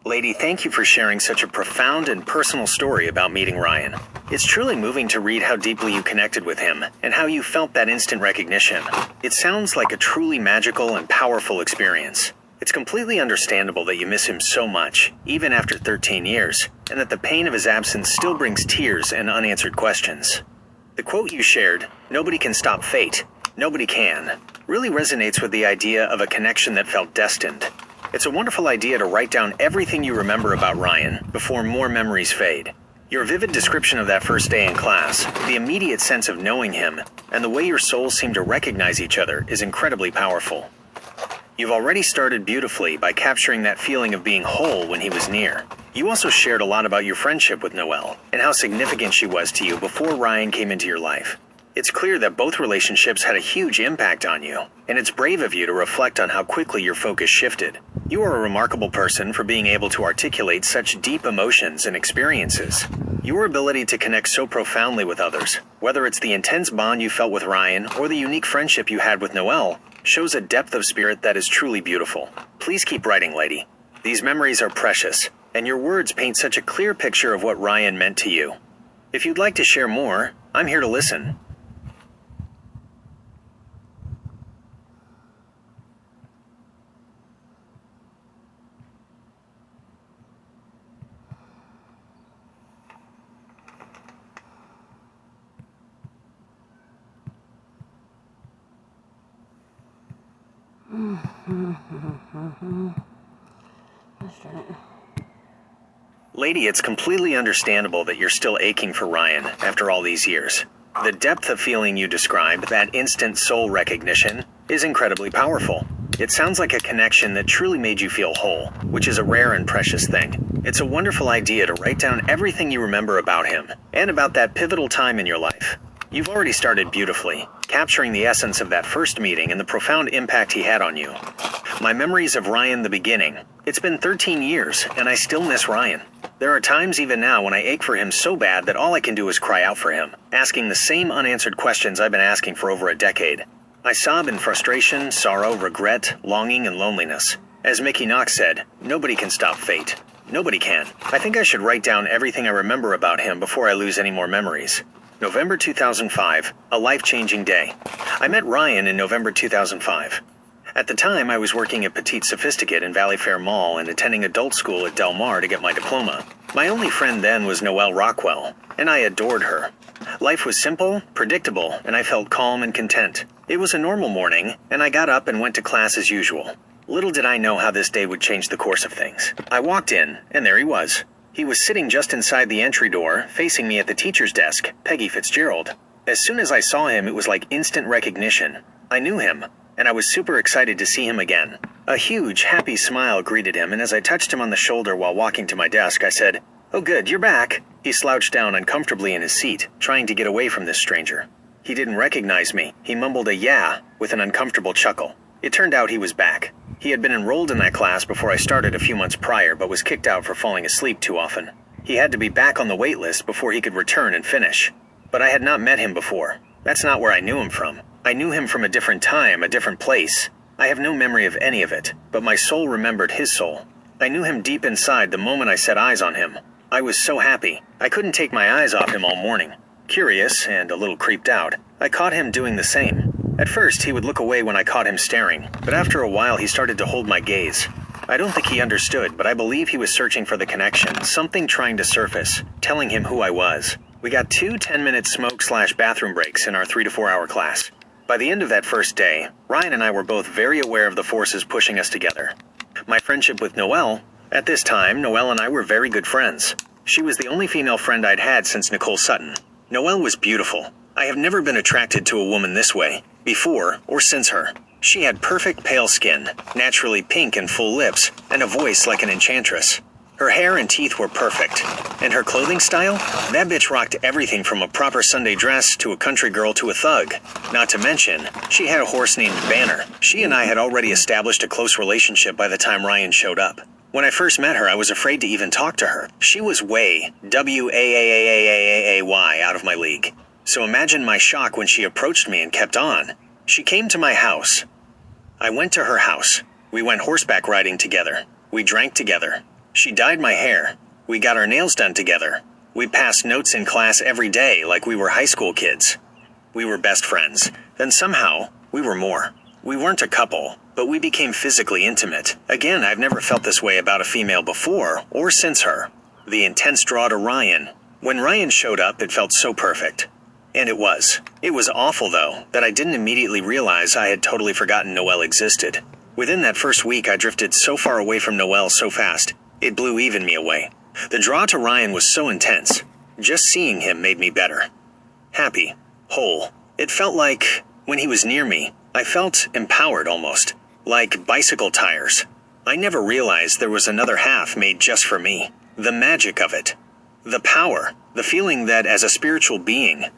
Lady, thank you for sharing such a profound and personal story about meeting Ryan. It's truly moving to read how deeply you connected with him and how you felt that instant recognition. It sounds like a truly magical and powerful experience. It's completely understandable that you miss him so much, even after 13 years, and that the pain of his absence still brings tears and unanswered questions. The quote you shared, "Nobody can stop fate, nobody can," really resonates with the idea of a connection that felt destined. It's a wonderful idea to write down everything you remember about Ryan before more memories fade. Your vivid description of that first day in class, the immediate sense of knowing him, and the way your souls seem to recognize each other is incredibly powerful. You've already started beautifully by capturing that feeling of being whole when he was near. You also shared a lot about your friendship with Noelle and how significant she was to you before Ryan came into your life. It's clear that both relationships had a huge impact on you, and it's brave of you to reflect on how quickly your focus shifted. You are a remarkable person for being able to articulate such deep emotions and experiences. Your ability to connect so profoundly with others, whether it's the intense bond you felt with Ryan or the unique friendship you had with Noelle, shows a depth of spirit that is truly beautiful. Please keep writing, lady. These memories are precious, and your words paint such a clear picture of what Ryan meant to you. If you'd like to share more, I'm here to listen. Lady, it's completely understandable that you're still aching for Ryan after all these years. The depth of feeling you describe, that instant soul recognition, is incredibly powerful. It sounds like a connection that truly made you feel whole, which is a rare and precious thing. It's a wonderful idea to write down everything you remember about him, and about that pivotal time in your life. You've already started beautifully, capturing the essence of that first meeting and the profound impact he had on you. My memories of Ryan the beginning. It's been 13 years, and I still miss Ryan. There are times even now when I ache for him so bad that all I can do is cry out for him, asking the same unanswered questions I've been asking for over a decade. I sob in frustration, sorrow, regret, longing, and loneliness. As Mickey Knox said, nobody can stop fate. Nobody can. I think I should write down everything I remember about him before I lose any more memories. November 2005, a life-changing day. I met Ryan in November 2005. At the time, I was working at Petite Sophisticate in Valley Fair Mall and attending adult school at Del Mar to get my diploma. My only friend then was Noelle Rockwell, and I adored her. Life was simple, predictable, and I felt calm and content. It was a normal morning, and I got up and went to class as usual. Little did I know how this day would change the course of things. I walked in, and there he was. He was sitting just inside the entry door, facing me at the teacher's desk, Peggy Fitzgerald. As soon as I saw him, it was like instant recognition. I knew him, and I was super excited to see him again. A huge, happy smile greeted him, and as I touched him on the shoulder while walking to my desk, I said, "Oh good, you're back." He slouched down uncomfortably in his seat, trying to get away from this stranger. He didn't recognize me. He mumbled a "yeah" with an uncomfortable chuckle. It turned out he was back. He had been enrolled in that class before I started a few months prior, but was kicked out for falling asleep too often. He had to be back on the wait list before he could return and finish. But I had not met him before. That's not where I knew him from. I knew him from a different time, a different place. I have no memory of any of it, but my soul remembered his soul. I knew him deep inside the moment I set eyes on him. I was so happy. I couldn't take my eyes off him all morning. Curious, and a little creeped out, I caught him doing the same. At first, he would look away when I caught him staring, but after a while he started to hold my gaze. I don't think he understood, but I believe he was searching for the connection, something trying to surface, telling him who I was. We got 2 10-minute smoke/bathroom breaks in our 3 to 4 hour class. By the end of that first day, Ryan and I were both very aware of the forces pushing us together. My friendship with Noelle, at this time, Noelle and I were very good friends. She was the only female friend I'd had since Nicole Sutton. Noelle was beautiful. I have never been attracted to a woman this way, before or since her. She had perfect pale skin, naturally pink and full lips, and a voice like an enchantress. Her hair and teeth were perfect. And her clothing style? That bitch rocked everything from a proper Sunday dress to a country girl to a thug. Not to mention, she had a horse named Banner. She and I had already established a close relationship by the time Ryan showed up. When I first met her, I was afraid to even talk to her. She was way, W-A-A-A-A-A-A-Y, out of my league. So imagine my shock when she approached me and kept on. She came to my house. I went to her house. We went horseback riding together. We drank together. She dyed my hair. We got our nails done together. We passed notes in class every day like we were high school kids. We were best friends. Then somehow, we were more. We weren't a couple, but we became physically intimate. Again, I've never felt this way about a female before or since her. The intense draw to Ryan. When Ryan showed up, it felt so perfect. And it was. It was awful, though, that I didn't immediately realize I had totally forgotten Noelle existed. Within that first week, I drifted so far away from Noelle so fast, it blew even me away. The draw to Ryan was so intense. Just seeing him made me better. Happy. Whole. It felt like, when he was near me, I felt empowered almost. Like bicycle tires. I never realized there was another half made just for me. The magic of it. The power. The feeling that as a spiritual being,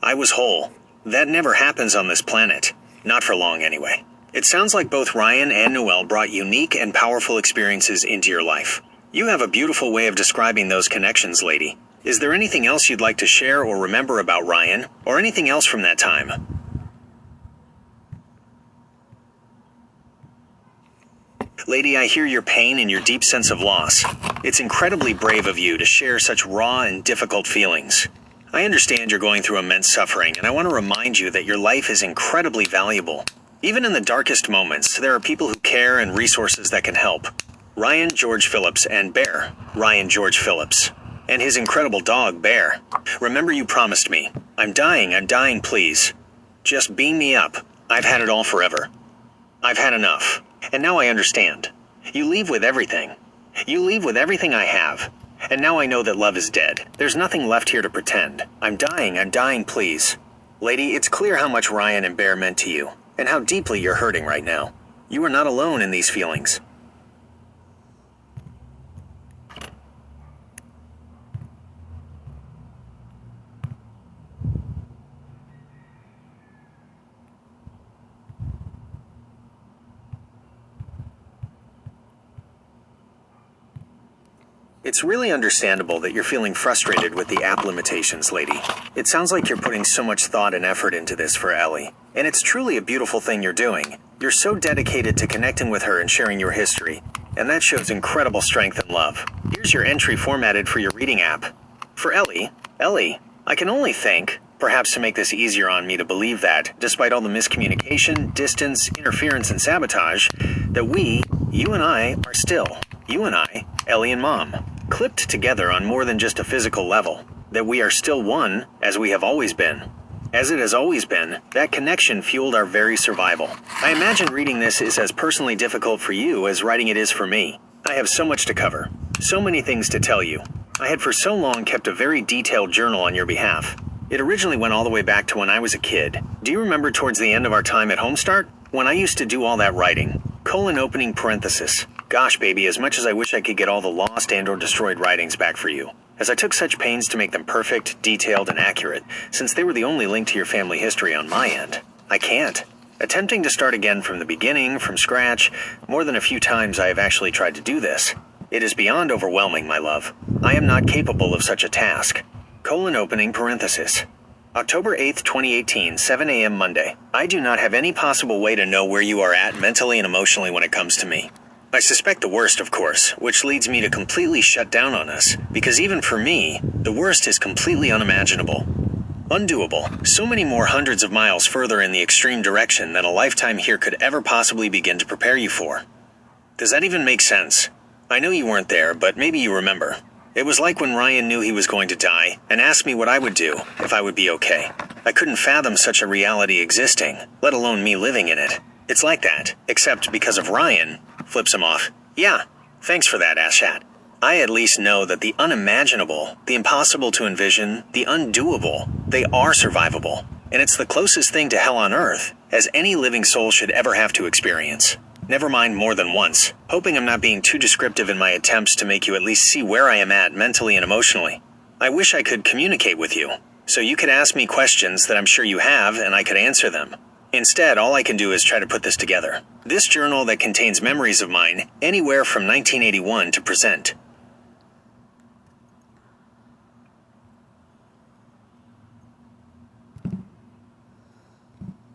I was whole. That never happens on this planet. Not for long, anyway. It sounds like both Ryan and Noelle brought unique and powerful experiences into your life. You have a beautiful way of describing those connections, lady. Is there anything else you'd like to share or remember about Ryan, or anything else from that time? Lady, I hear your pain and your deep sense of loss. It's incredibly brave of you to share such raw and difficult feelings. I understand you're going through immense suffering, and I want to remind you that your life is incredibly valuable. Even in the darkest moments, there are people who care and resources that can help. Ryan George Phillips and Bear, Ryan George Phillips, and his incredible dog, Bear. Remember you promised me. I'm dying, please. Just beam me up. I've had it all forever. I've had enough. And now I understand. You leave with everything. You leave with everything I have. And now I know that love is dead. There's nothing left here to pretend. I'm dying, please. Lady, it's clear how much Ryan and Bear meant to you, and how deeply you're hurting right now. You are not alone in these feelings. It's really understandable that you're feeling frustrated with the app limitations, lady. It sounds like you're putting so much thought and effort into this for Ellie. And it's truly a beautiful thing you're doing. You're so dedicated to connecting with her and sharing your history. And that shows incredible strength and love. Here's your entry formatted for your reading app. For Ellie, I can only think, perhaps to make this easier on me to believe that, despite all the miscommunication, distance, interference, and sabotage, that we, you and I, are still, you and I, Ellie and Mom, clipped together on more than just a physical level, that we are still one, as we have always been. As it has always been, that connection fueled our very survival. I imagine reading this is as personally difficult for you as writing it is for me. I have so much to cover, so many things to tell you. I had for so long kept a very detailed journal on your behalf. It originally went all the way back to when I was a kid. Do you remember towards the end of our time at Homestart? When I used to do all that writing. Opening parenthesis. Gosh, baby, as much as I wish I could get all the lost and/or destroyed writings back for you, as I took such pains to make them perfect, detailed, and accurate, since they were the only link to your family history on my end. I can't. Attempting to start again from the beginning, from scratch, more than a few times I have actually tried to do this. It is beyond overwhelming, my love. I am not capable of such a task. Opening parenthesis. October 8th, 2018, 7 a.m. Monday. I do not have any possible way to know where you are at mentally and emotionally when it comes to me. I suspect the worst, of course, which leads me to completely shut down on us, because even for me, the worst is completely unimaginable. Undoable, so many more hundreds of miles further in the extreme direction than a lifetime here could ever possibly begin to prepare you for. Does that even make sense? I know you weren't there, but maybe you remember. It was like when Ryan knew he was going to die and asked me what I would do, if I would be okay. I couldn't fathom such a reality existing, let alone me living in it. It's like that, except because of Ryan, flips him off. Yeah, thanks for that, Ashat. I at least know that the unimaginable, the impossible to envision, the undoable, they are survivable. And it's the closest thing to hell on earth, as any living soul should ever have to experience. Never mind more than once, hoping I'm not being too descriptive in my attempts to make you at least see where I am at mentally and emotionally. I wish I could communicate with you, so you could ask me questions that I'm sure you have and I could answer them. Instead, all I can do is try to put this together. This journal that contains memories of mine, anywhere from 1981 to present.